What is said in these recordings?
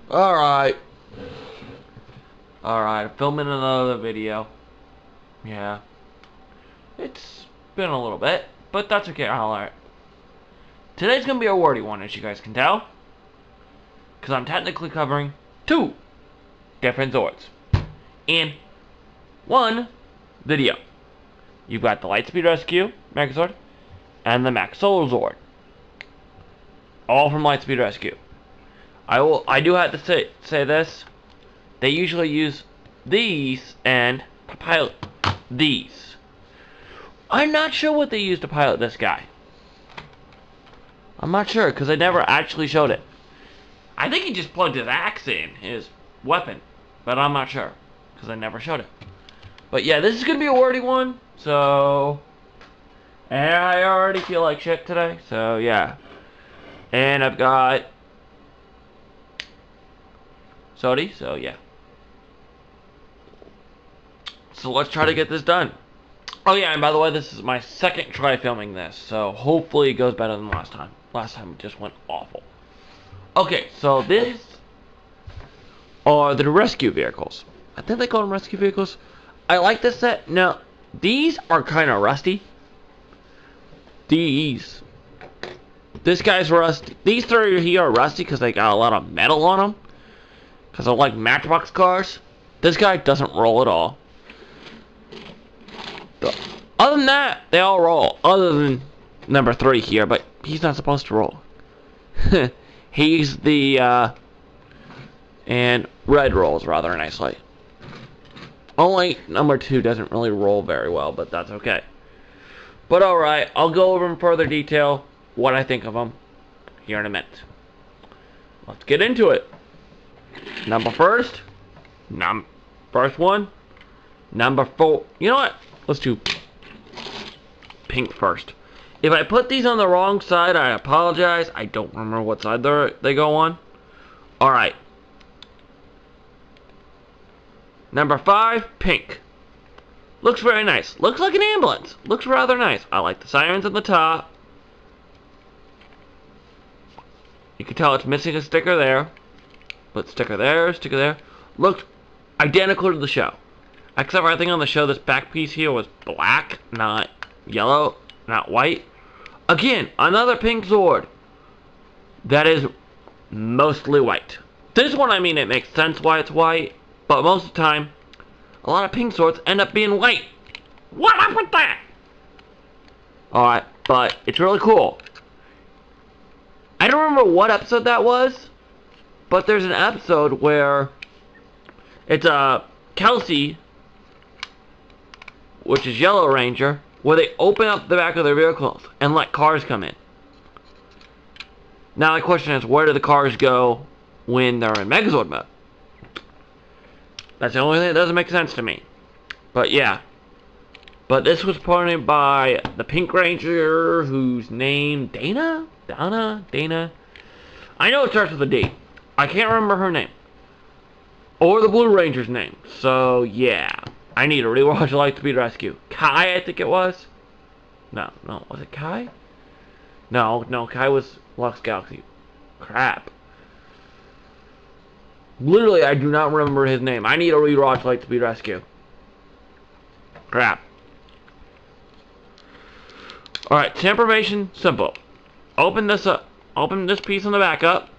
Alright. Alright, filming another video. Yeah. It's been a little bit, but that's okay. Alright. Today's gonna be a wordy one, as you guys can tell. Because I'm technically covering two different Zords in one video. You've got the Lightspeed Rescue Megazord and the Max Solar Zord. All from Lightspeed Rescue. I do have to say this. They usually use these and pilot these. I'm not sure what they use to pilot this guy. I'm not sure because they never actually showed it. I think he just plugged his axe in, his weapon, but I'm not sure because I never showed it. But yeah, this is gonna be a wordy one, so and I already feel like shit today, so yeah. And I've got Sodi, so yeah. So let's try to get this done. Oh yeah, and by the way, this is my second try filming this, so hopefully it goes better than last time. Last time it just went awful. Okay, so these are the rescue vehicles. I think they call them rescue vehicles. I like this set. Now, these are kind of rusty. This guy's rusty. These three here are rusty because they got a lot of metal on them. Because I like Matchbox cars. This guy doesn't roll at all. Other than that, they all roll. Other than number 3 here, but he's not supposed to roll. He's the, and red rolls rather nicely. Only number 2 doesn't really roll very well, but that's okay. But alright, I'll go over in further detail what I think of them here in a minute. Let's get into it. First one, number 4. You know what? Let's do pink first. If I put these on the wrong side, I apologize. I don't remember what side they go on. Alright. Number 5, pink. Looks very nice. Looks like an ambulance. Looks rather nice. I like the sirens at the top. You can tell it's missing a sticker there. But sticker there, sticker there. Looked identical to the show. Except for I think on the show this back piece here was black, not yellow, not white. Again, another pink Zord that is mostly white. This one, I mean, it makes sense why it's white, but most of the time, a lot of pink Zords end up being white. What up with that? Alright, but it's really cool. I don't remember what episode that was, but there's an episode where it's Kelsey, which is Yellow Ranger, where they open up the back of their vehicles and let cars come in. Now the question is, where do the cars go when they're in Megazord mode? That's the only thing that doesn't make sense to me. But yeah. But this was pointed by the Pink Ranger, whose name, Dana? I know it starts with a D. I can't remember her name. Or the Blue Ranger's name. So yeah. I need to rewatch Lightspeed Rescue. Kai, I think it was. No, was it Kai? No, Kai was Lux Galaxy. Crap. Literally, I do not remember his name. I need to rewatch Lightspeed Rescue. Crap. Alright, information, simple. Open this up. Open this piece on the back up.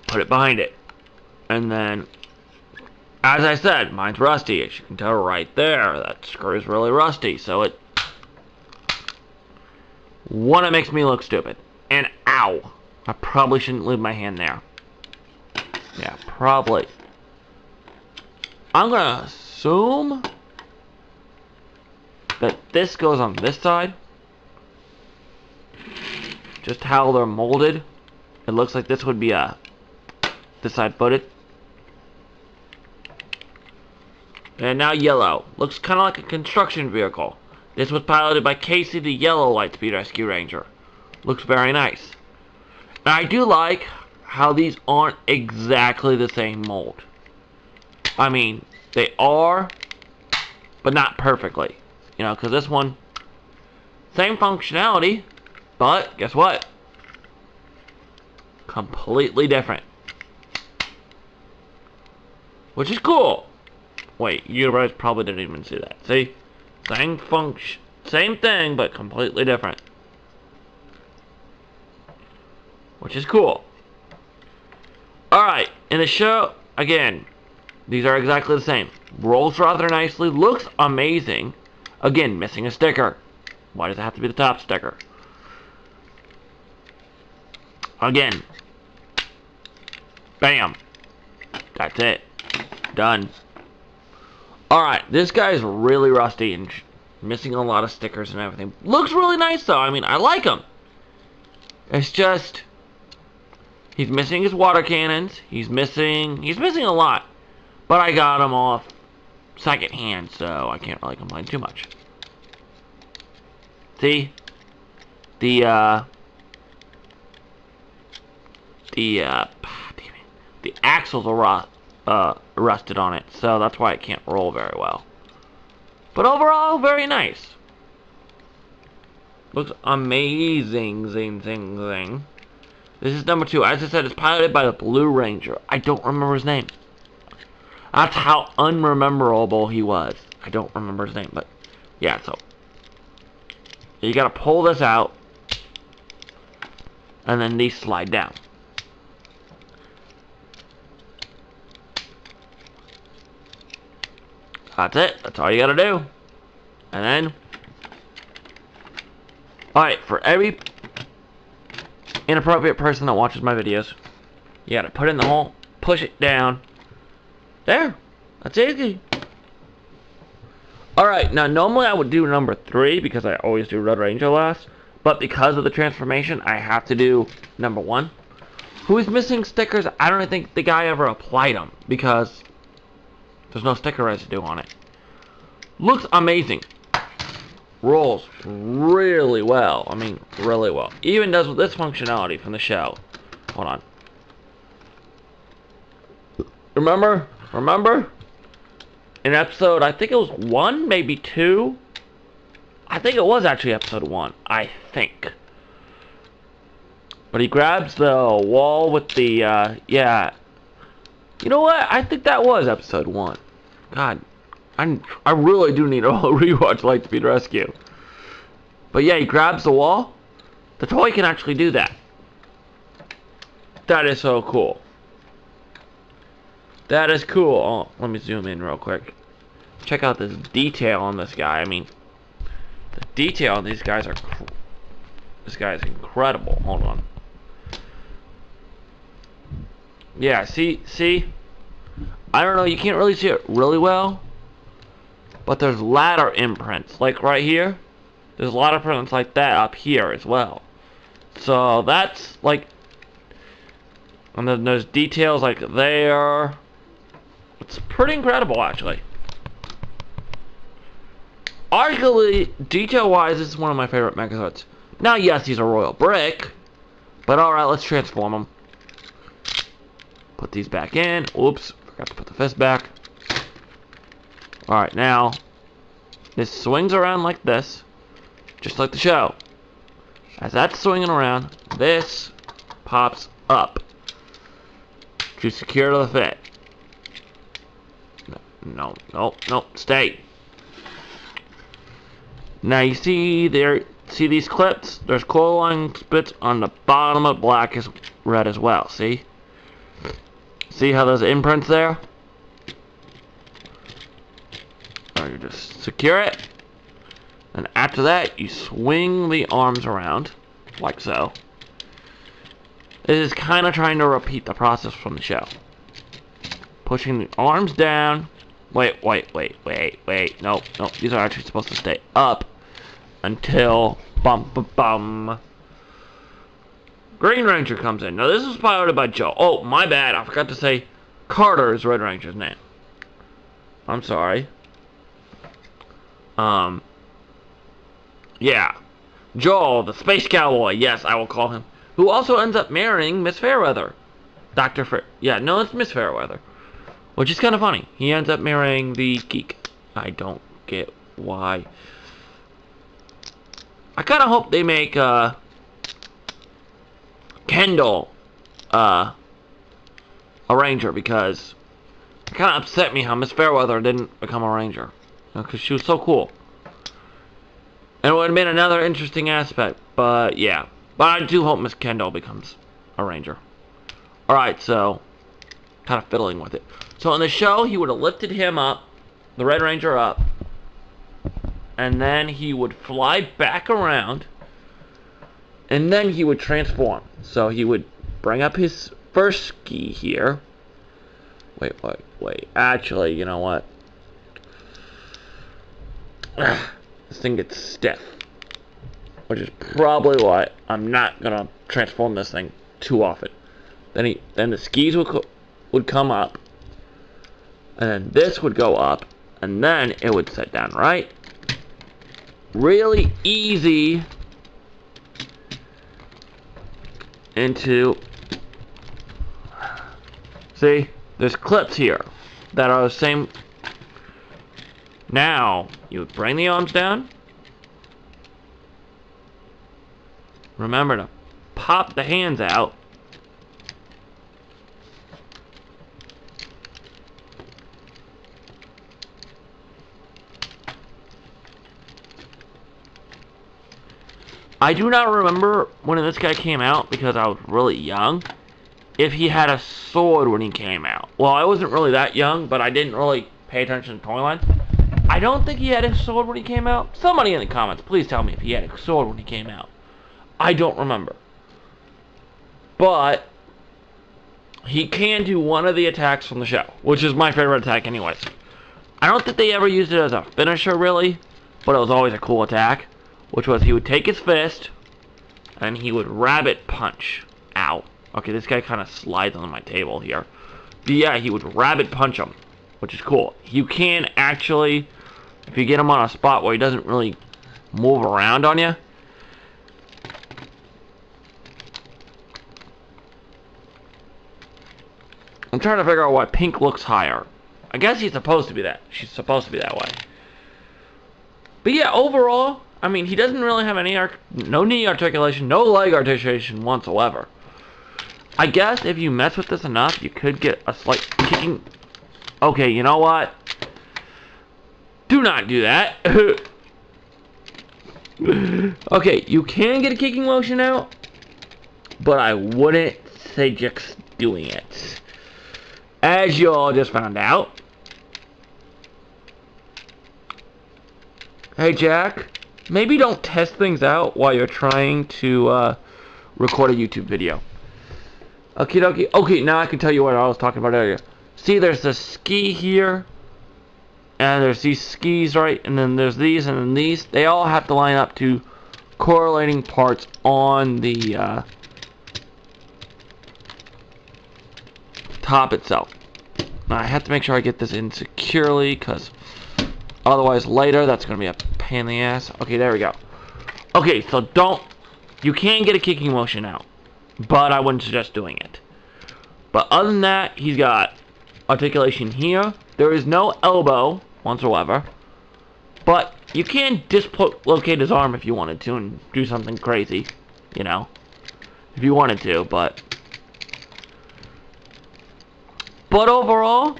Put it behind it. And then, as I said, mine's rusty. As you can tell right there, that screw is really rusty. So it makes me look stupid. And ow. I probably shouldn't leave my hand there. Yeah, probably. I'm gonna assume that this goes on this side. Just how they're molded. It looks like this would be this side footed. And now yellow. Looks kind of like a construction vehicle. This was piloted by Casey, the yellow Lightspeed Rescue Ranger. Looks very nice. And I do like how these aren't exactly the same mold. I mean, they are, but not perfectly. You know, because this one, same functionality, but guess what? Completely different. which is cool. Wait, you guys probably didn't even see that. See? Same thing, but completely different. Which is cool. Alright, in the show, again, these are exactly the same. Rolls rather nicely, looks amazing. Again, missing a sticker. Why does it have to be the top sticker? Again. Bam. That's it. Done. Alright, this guy's really rusty and missing a lot of stickers and everything. Looks really nice though. I mean, I like him. It's just he's missing his water cannons. He's missing a lot. But I got him off second hand, so I can't really complain too much. See? The axles are rusted on it, so that's why it can't roll very well. But overall, very nice. Looks amazing, zing. This is number 2. As I said, it's piloted by the Blue Ranger. I don't remember his name. That's how unrememberable he was. I don't remember his name, but yeah, so you gotta pull this out, and then these slide down. That's it. That's all you gotta do. And then, alright, for every inappropriate person that watches my videos, you gotta put it in the hole, push it down. There. That's easy. Alright, now normally I would do number 3 because I always do Red Ranger last. But because of the transformation, I have to do number 1. Who is missing stickers? I don't think the guy ever applied them because there's no sticker residue on it. Looks amazing. Rolls really well. I mean, really well. Even does this functionality from the show. Hold on. Remember? In episode, I think it was 1, maybe 2. I think it was actually episode 1. I think. But he grabs the wall with the, yeah. You know what? I think that was episode 1. God, I really do need to rewatch Lightspeed Rescue. But yeah, he grabs the wall. The toy can actually do that. That is so cool. That is cool. Oh, let me zoom in real quick. Check out this detail on this guy. I mean, the detail on these guys are... This guy is incredible. Hold on. Yeah, see? I don't know, you can't really see it really well. But there's ladder imprints. Like right here. There's a lot of imprints like that up here as well. So that's like... And then there's details like there. It's pretty incredible, actually. Arguably, detail-wise, this is one of my favorite megazords. Now, yes, he's a royal brick. But alright, let's transform him. Put these back in. Oops, forgot to put the fist back. Alright, now, this swings around like this. Just like the show. As that's swinging around, this pops up. To secure to the fit. No, stay. Now you see there, see these clips? There's coil line bits on the bottom of black is red as well, see? See how there's imprints there? Or you just secure it. And after that, you swing the arms around, like so. It is kind of trying to repeat the process from the show. Pushing the arms down. Wait. No. These are actually supposed to stay up until bum. Green Ranger comes in. Now this is piloted by Joe. Oh, my bad. I forgot to say Carter is Red Ranger's name. I'm sorry. Yeah. Joel, the space cowboy. Yes, I will call him. Who also ends up marrying Miss Fairweather. It's Miss Fairweather. Which is kind of funny. He ends up marrying the geek. I don't get why. I kind of hope they make, Kendall, a ranger, because It kind of upset me how Miss Fairweather didn't become a ranger. Because she was so cool. And it would have been another interesting aspect. But yeah. But I do hope Miss Kendall becomes a ranger. Alright, so kind of fiddling with it. So in the show, he would have lifted him up, the Red Ranger up, and then he would fly back around, and then he would transform. So he would bring up his first ski here. Wait. Actually, you know what? This thing gets stiff, which is probably why I'm not gonna transform this thing too often. Then the skis would come up, and then this would go up, and then it would sit down, right? Really easy into. See, there's clips here that are the same. Now you would bring the arms down. Remember to pop the hands out. I do not remember when this guy came out because I was really young. If he had a sword when he came out. Well, I wasn't really that young, but I didn't really pay attention to toy lines. I don't think he had a sword when he came out. Somebody in the comments, please tell me if he had a sword when he came out. I don't remember. But he can do one of the attacks from the show, which is my favorite attack anyways. I don't think they ever used it as a finisher really, but it was always a cool attack. Which was he would take his fist, and he would rabbit punch. Ow. Okay, this guy kind of slides on my table here. But yeah, he would rabbit punch him, which is cool. You can actually, if you get him on a spot where he doesn't really move around on you. I'm trying to figure out why Pink looks higher. I guess he's supposed to be that. She's supposed to be that way. But yeah, overall, I mean, he doesn't really have any no knee articulation, no leg articulation whatsoever. I guess if you mess with this enough, you could get a slight kicking. Okay, you know what? Do not do that. Okay, you can get a kicking motion out, but I wouldn't suggest doing it. As you all just found out. Hey, Jack. Maybe don't test things out while you're trying to record a YouTube video. Okie dokie. Okay, now I can tell you what I was talking about earlier. See, there's the ski here. And there's these skis, right? And then there's these and then these. They all have to line up to correlating parts on the top itself. Now, I have to make sure I get this in securely because otherwise later that's going to be a pain in the ass. Okay, there we go. Okay, so you can get a kicking motion out, but I wouldn't suggest doing it. But other than that, he's got articulation here. There is no elbow whatsoever, but you can dislocate his arm if you wanted to and do something crazy, you know, if you wanted to, but overall,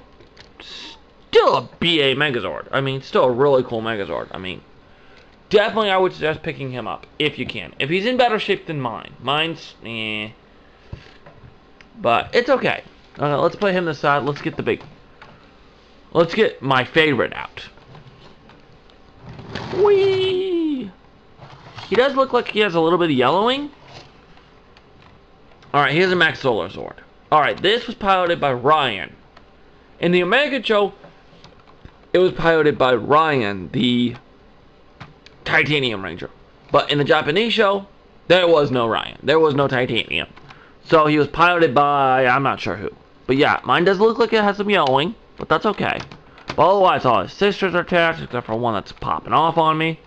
still a BA Megazord. I mean, still a really cool Megazord. I mean, definitely I would suggest picking him up, if you can. If he's in better shape than mine. Mine's, eh. But, it's okay. Let's put him this side. Let's get my favorite out. Whee! He does look like he has a little bit of yellowing. Alright, here's a Max Solar Zord. Alright, this was piloted by Ryan. In the American show, it was piloted by Ryan, the Titanium Ranger. But in the Japanese show, there was no Ryan. There was no Titanium. So he was piloted by, I'm not sure who. But yeah, mine does look like it has some yellowing, but that's okay. But otherwise, all his sisters are attached, except for one that's popping off on me.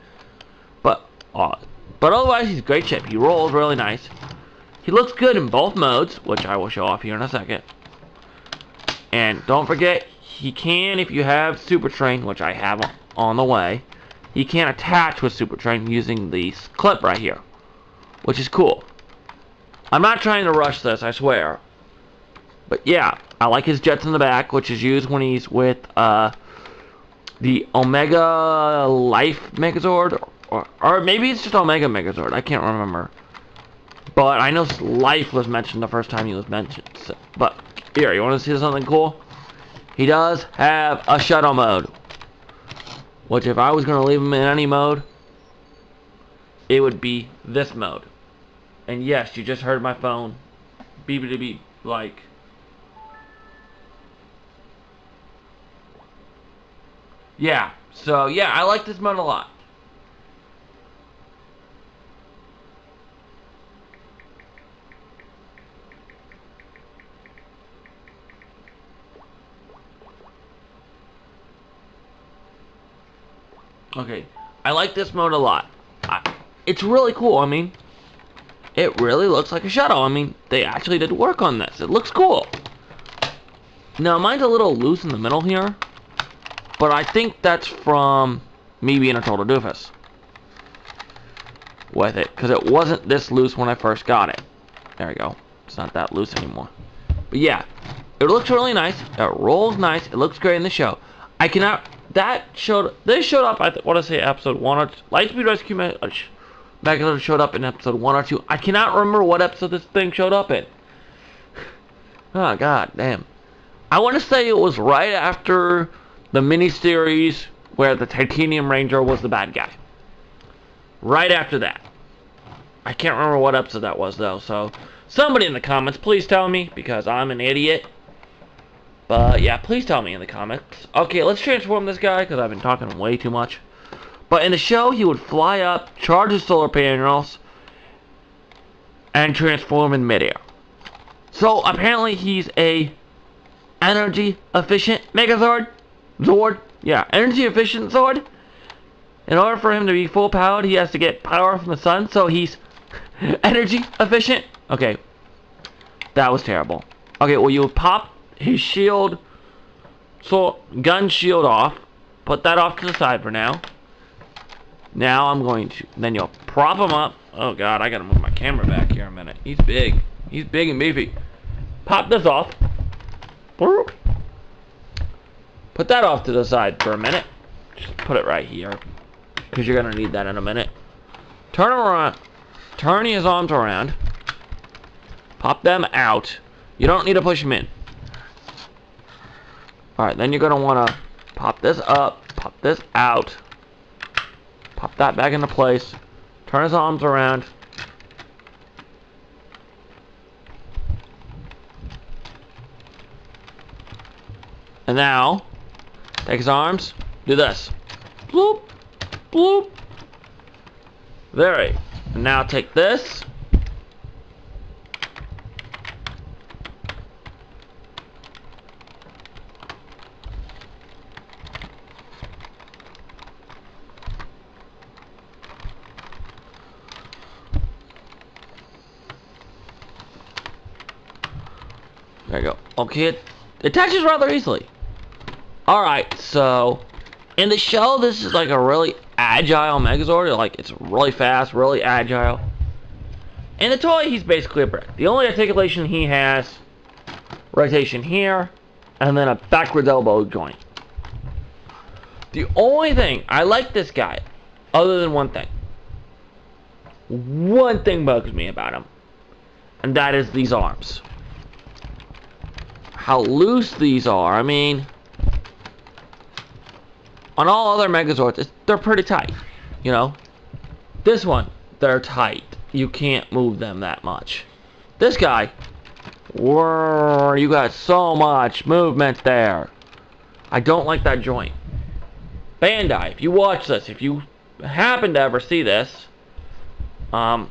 But otherwise, he's great shape. He rolls really nice. He looks good in both modes, which I will show off here in a second. And don't forget, he can, if you have Super Train, which I have on the way, he can attach with Super Train using the clip right here, which is cool. I'm not trying to rush this, I swear. But yeah, I like his jets in the back, which is used when he's with the Omega Life Megazord, or maybe it's just Omega Megazord. I can't remember. But I know Life was mentioned the first time he was mentioned. So, but here, you want to see something cool? He does have a shuttle mode, which if I was going to leave him in any mode, it would be this mode. And yes, you just heard my phone beep beep like. Yeah, so yeah, I like this mode a lot. Okay, I like this mode a lot. It's really cool. I mean, it really looks like a shuttle. I mean, they actually did work on this. It looks cool. Now, mine's a little loose in the middle here, but I think that's from me being a total doofus with it, because it wasn't this loose when I first got it. There we go. It's not that loose anymore. But yeah, it looks really nice. It rolls nice. It looks great in the show. I cannot. This showed up. I want to say episode 1 or 2. Lightspeed Rescue Megazord showed up in episode 1 or 2. I cannot remember what episode this thing showed up in. Oh god damn. I want to say it was right after the miniseries where the Titanium Ranger was the bad guy. Right after that. I can't remember what episode that was though, so somebody in the comments please tell me, because I'm an idiot. But yeah, please tell me in the comments. Okay, let's transform this guy, because I've been talking way too much. But in the show, he would fly up, charge his solar panels, and transform in midair. So apparently he's a energy efficient megazord. Zord. Yeah, energy efficient Zord. In order for him to be full powered, he has to get power from the sun, so he's energy efficient. Okay, that was terrible. Okay, well, you pop his shield, so gun shield off. Put that off to the side for now. Now I'm going to, then you'll prop him up. Oh god, I gotta move my camera back here a minute. He's big. He's big and beefy. Pop this off. Put that off to the side for a minute. Just put it right here, because you're gonna need that in a minute. Turn around. Turn his arms around. Pop them out. You don't need to push them in. Alright, then you're gonna wanna pop this up, pop this out. Pop that back into place. Turn his arms around. And now, take his arms, do this. Bloop, bloop. Very. And now take this. There you go. Okay, it attaches rather easily. Alright, so in the show, this is like a really agile Megazord. Like, it's really fast, really agile. In the toy, he's basically a brick. The only articulation he has, rotation here, and then a backwards elbow joint. The only thing, I like this guy, other than one thing. One thing bugs me about him, and that is these arms. How loose these are. I mean, on all other Megazords, they're pretty tight, you know. This one, they're tight. You can't move them that much. This guy, whoa, you got so much movement there. I don't like that joint. Bandai, if you watch this, if you happen to ever see this, I'm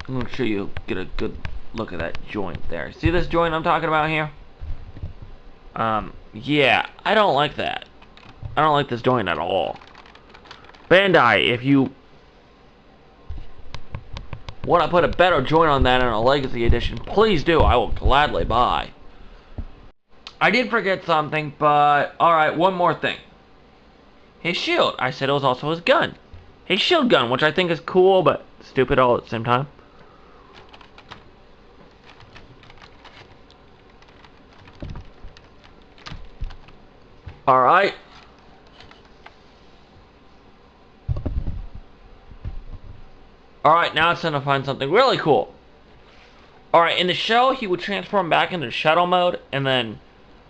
gonna show you, get a good look at that joint there. See this joint I'm talking about here? Yeah, I don't like that. I don't like this joint at all. Bandai, if you want to put a better joint on that in a Legacy Edition, please do. I will gladly buy. I did forget something, but alright, one more thing. His shield. I said it was also his gun. His shield gun, which I think is cool, but stupid all at the same time. Alright. Alright, now it's time to find something really cool. Alright, in the show, he would transform back into shuttle mode, and then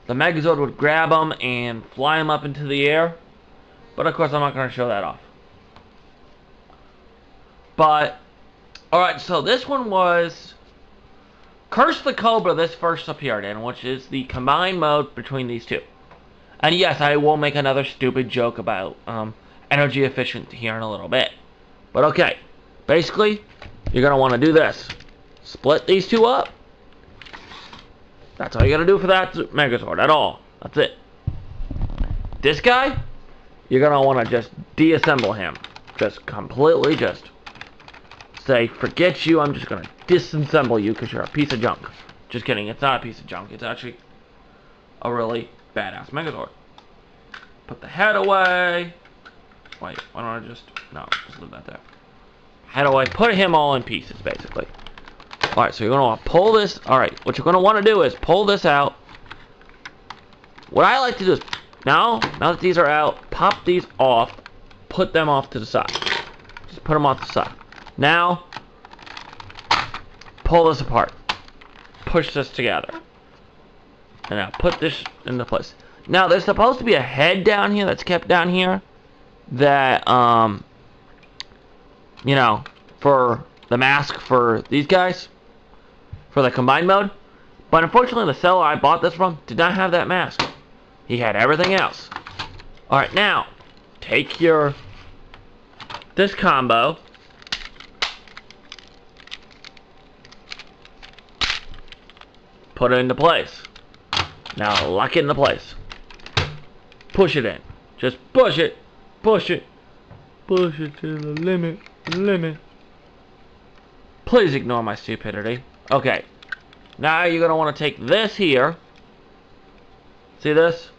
the megazord would grab him and fly him up into the air. But of course, I'm not going to show that off. But, alright, so this one was Curse the Cobra. This first appeared in, which is the combined mode between these two. And yes, I will make another stupid joke about energy efficient here in a little bit. But okay, basically, you're going to want to do this. Split these two up. That's all you got to do for that megazord at all. That's it. This guy, you're going to want to just deassemble him. Just completely just say, forget you, I'm just going to disassemble you because you're a piece of junk. Just kidding, it's not a piece of junk. It's actually a really badass megazord. Put the head away. Wait, why don't I just... No, just leave that there. Head away. Put him all in pieces, basically. Alright, so you're going to want to pull this... Alright, what you're going to want to do is pull this out. What I like to do is... Now that these are out, pop these off. Put them off to the side. Just put them off to the side. Now, pull this apart. Push this together. And now put this into place. Now, there's supposed to be a head down here that's kept down here. That, you know, for the mask for these guys. For the combined mode. But unfortunately, the seller I bought this from did not have that mask. He had everything else. Alright, now, take this combo. Put it into place. Now lock it into place. Push it in. Just push it. Push it. Push it to the limit. Limit. Please ignore my stupidity. Okay. Now you're going to want to take this here. See this?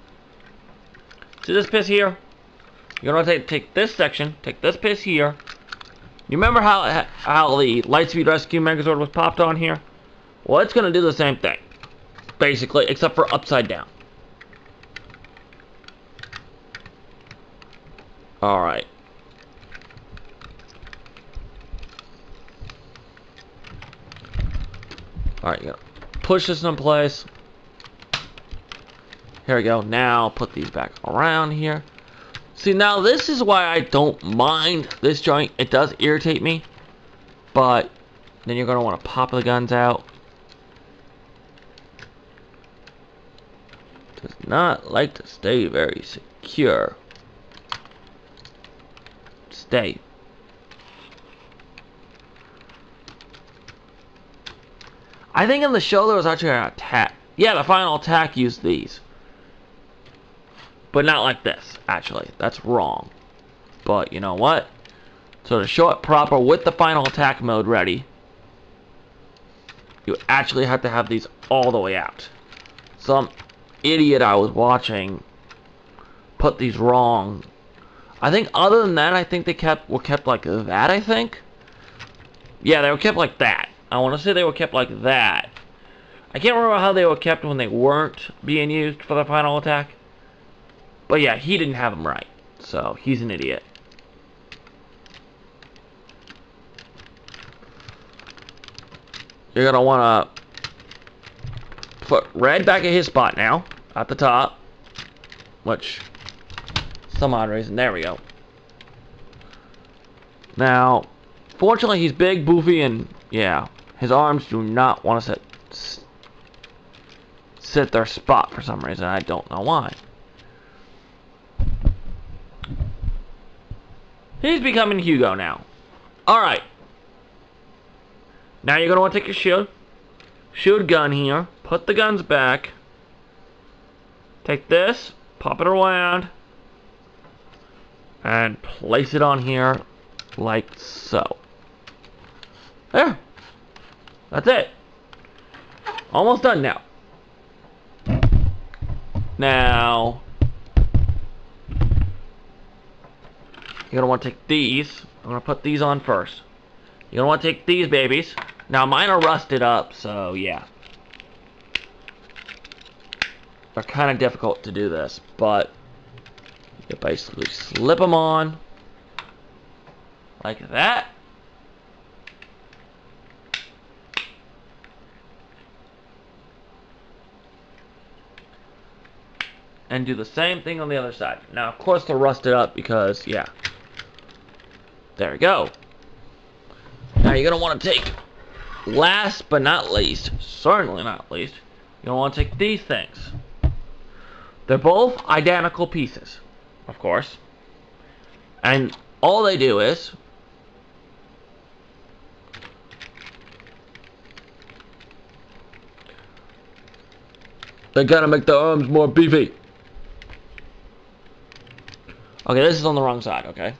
See this piece here? You're going to take this section. Take this piece here. You remember how the Lightspeed Rescue Megazord was popped on here? Well, it's going to do the same thing. Basically, except for upside down. Alright. Alright, you gotta push this in place. Here we go. Now, put these back around here. See, now this is why I don't mind this joint. It does irritate me. But, then you're going to want to pop the guns out. Does not like to stay very secure. Stay. I think in the show there was actually an attack. Yeah, the final attack used these. But not like this, actually. That's wrong. But you know what? So to show it proper with the final attack mode ready, you actually have to have these all the way out. Some idiot I was watching put these wrong. I think other than that, I think they were kept like that, I think. Yeah, they were kept like that. I want to say they were kept like that. I can't remember how they were kept when they weren't being used for the final attack. But yeah, he didn't have them right. So, he's an idiot. You're going to want to put red back at his spot now. At the top. Which, some odd reason. There we go. Now, fortunately he's big, boofy, and yeah, his arms do not want to sit their spot for some reason. I don't know why. He's becoming Hugo now. Alright. Now you're going to want to take your shield gun here. Put the guns back. Take this. Pop it around. And place it on here like so. There. That's it. Almost done now. Now, you're going to want to take these. I'm going to put these on first. You're going to want to take these babies. Now, mine are rusted up, so yeah. They're kind of difficult to do this, but You basically slip them on like that. And do the same thing on the other side. Now, of course, they're rusted up because, yeah. There we go. Now, you're going to want to take, last but not least, certainly not least, you're going to want to take these things. They're both identical pieces, of course. And all they do is they gotta make the arms more beefy. Okay, this is on the wrong side, okay?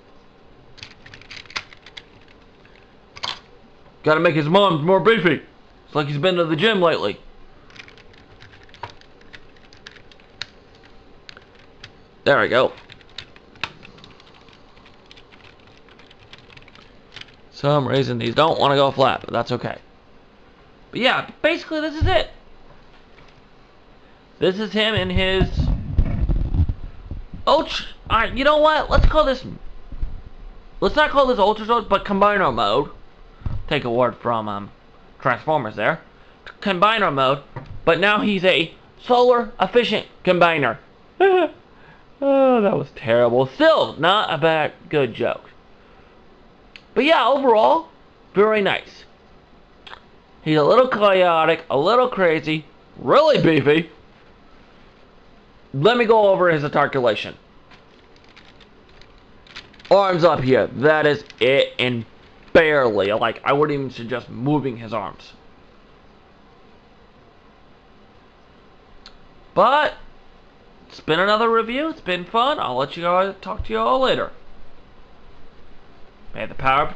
Gotta make his arms more beefy. It's like he's been to the gym lately. There we go. Some reason these don't want to go flat, but that's okay. But yeah, basically this is it. This is him in his... Alright, you know what? Let's call this... Let's not call this Ultra Zord, but Combiner Mode. Take a word from Transformers there. Combiner Mode. But now he's a solar efficient combiner. Oh, that was terrible. Still, not a bad, good joke. But yeah, overall, very nice. He's a little chaotic, a little crazy, really beefy. Let me go over his articulation. Arms up here. That is it, and barely. Like, I wouldn't even suggest moving his arms. But it's been another review. It's been fun. I'll let you guys talk to you all later. May the power